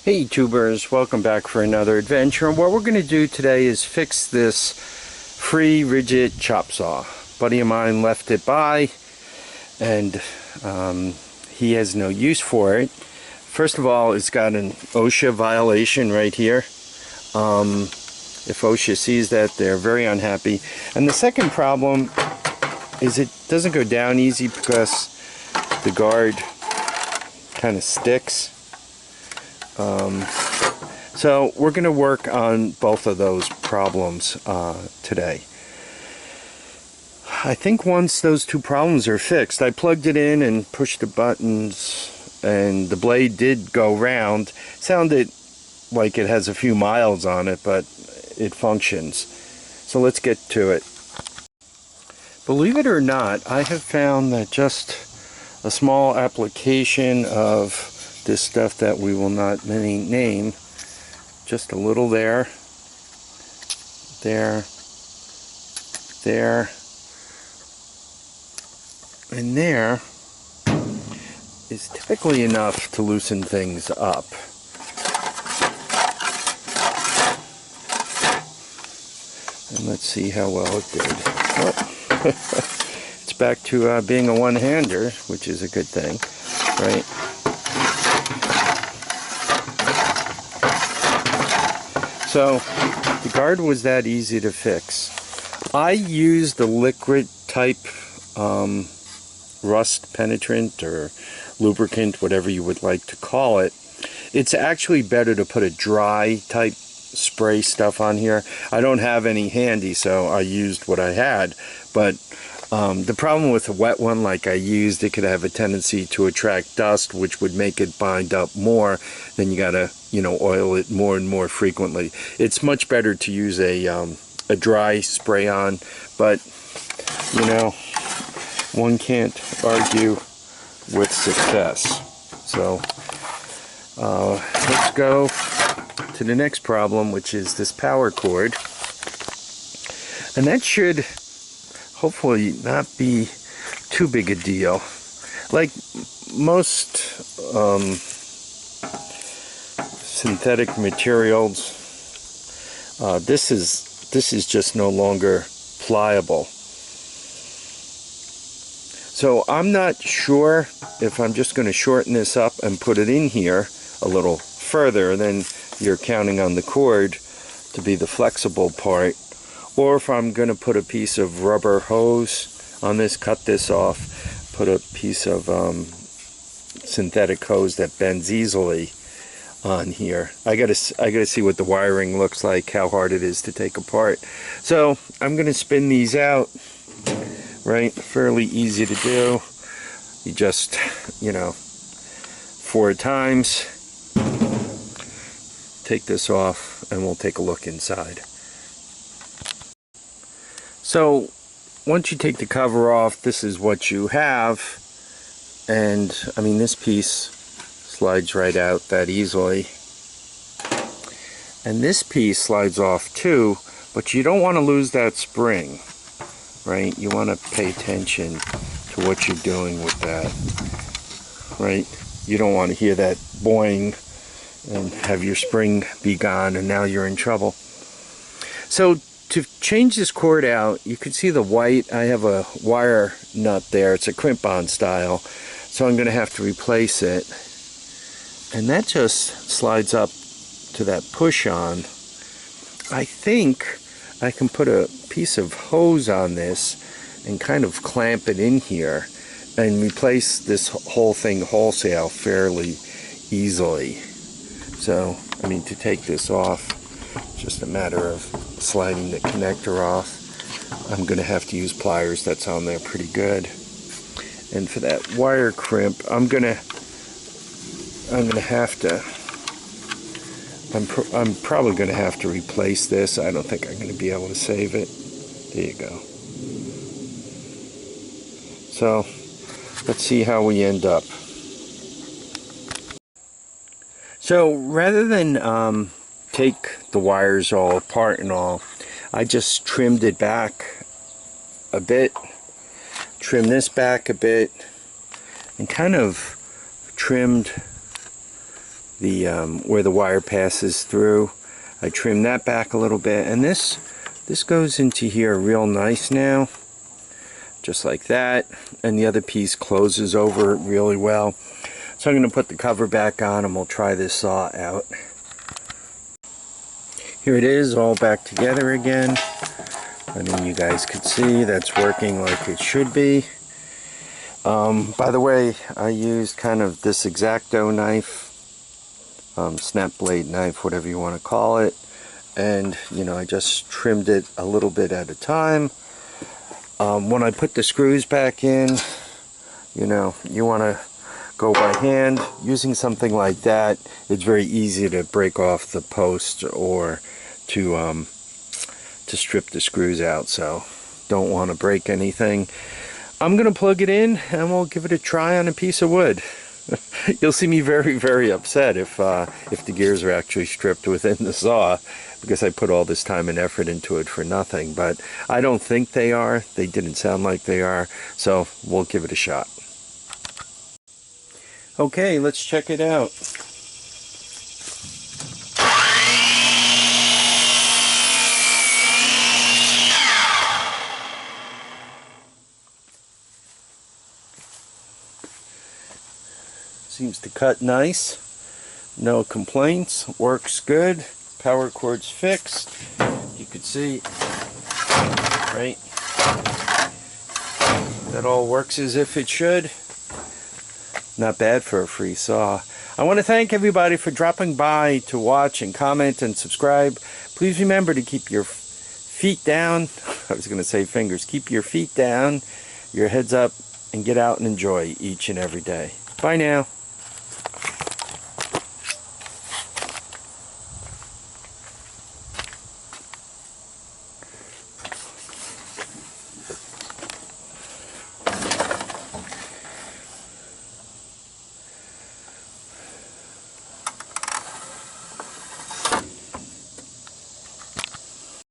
Hey tubers, welcome back for another adventure. And what we're going to do today is fix this free rigid chop saw. A buddy of mine left it by and he has no use for it. First of all, it's got an OSHA violation right here. If OSHA sees that, they're very unhappy. And the second problem is it doesn't go down easy because the guard kind of sticks. So we're going to work on both of those problems today. I think once those two problems are fixed, I plugged it in and pushed the buttons and the blade did go round. Sounded like it has a few miles on it, but it functions. So let's get to it. Believe it or not, I have found that just a small application of this stuff that we will not name, just a little there, and there is typically enough to loosen things up. And let's see how well it did. Oh. It's back to being a one-hander, which is a good thing, right? So the guard was that easy to fix. I used the liquid type rust penetrant or lubricant, whatever you would like to call it. It's actually better to put a dry type spray stuff on here. I don't have any handy, so I used what I had. But the problem with a wet one like I used, it could have a tendency to attract dust, which would make it bind up more. Then you gotta, oil it more and more frequently. It's much better to use a dry spray on, but one can't argue with success. So let's go to the next problem, which is this power cord, and that should hopefully not be too big a deal. Like most synthetic materials, this is just no longer pliable. So I'm not sure if I'm just going to shorten this up and put it in here a little further, and then you're counting on the cord to be the flexible part, or if I'm going to put a piece of rubber hose on this, cut this off, put a piece of synthetic hose that bends easily on here. I gotta see what the wiring looks like, how hard it is to take apart. So I'm going to spin these out, right? Fairly easy to do. You just, 4 times. Take this off and we'll take a look inside. So once you take the cover off, this is what you have. And I mean, this piece slides right out that easily. And this piece slides off too, but you don't want to lose that spring, right? You want to pay attention to what you're doing with that, right? You don't want to hear that boing and have your spring be gone and now you're in trouble. So to change this cord out, you can see the white. I have a wire nut there. It's a crimp-on style, so I'm going to have to replace it. And that just slides up to that push-on. I think I can put a piece of hose on this and kind of clamp it in here and replace this whole thing wholesale fairly easily. So, I mean, to take this off, just a matter of sliding the connector off. I'm going to have to use pliers. That's on there pretty good. And for that wire crimp, I'm probably going to have to replace this. I don't think I'm going to be able to save it. There you go. So let's see how we end up. So rather than take the wires all apart and all, I just trimmed it back a bit, trim this back a bit, and kind of trimmed where the wire passes through. I trim that back a little bit, and this goes into here real nice now, just like that, and the other piece closes over it really well. So I'm going to put the cover back on and we'll try this saw out. Here it is, all back together again. I mean, you guys could see that's working like it should be. By the way, I used kind of this X-Acto knife, snap blade knife, whatever you want to call it, and you know, I just trimmed it a little bit at a time. When I put the screws back in, you know, you want to go by hand. Using something like that, it's very easy to break off the post or to strip the screws out, so don't want to break anything. I'm gonna plug it in and we'll give it a try on a piece of wood. You'll see me very, very upset if the gears are actually stripped within the saw, because I put all this time and effort into it for nothing. But I don't think they are. They didn't sound like they are, so we'll give it a shot. Okay, let's check it out. Seems to cut nice, no complaints, works good, power cord's fixed. You could see, right, that all works as if it should. Not bad for a free saw. I want to thank everybody for dropping by to watch and comment and subscribe. Please remember to keep your feet down. I was going to say fingers. Keep your feet down, your heads up, and get out and enjoy each and every day. Bye now.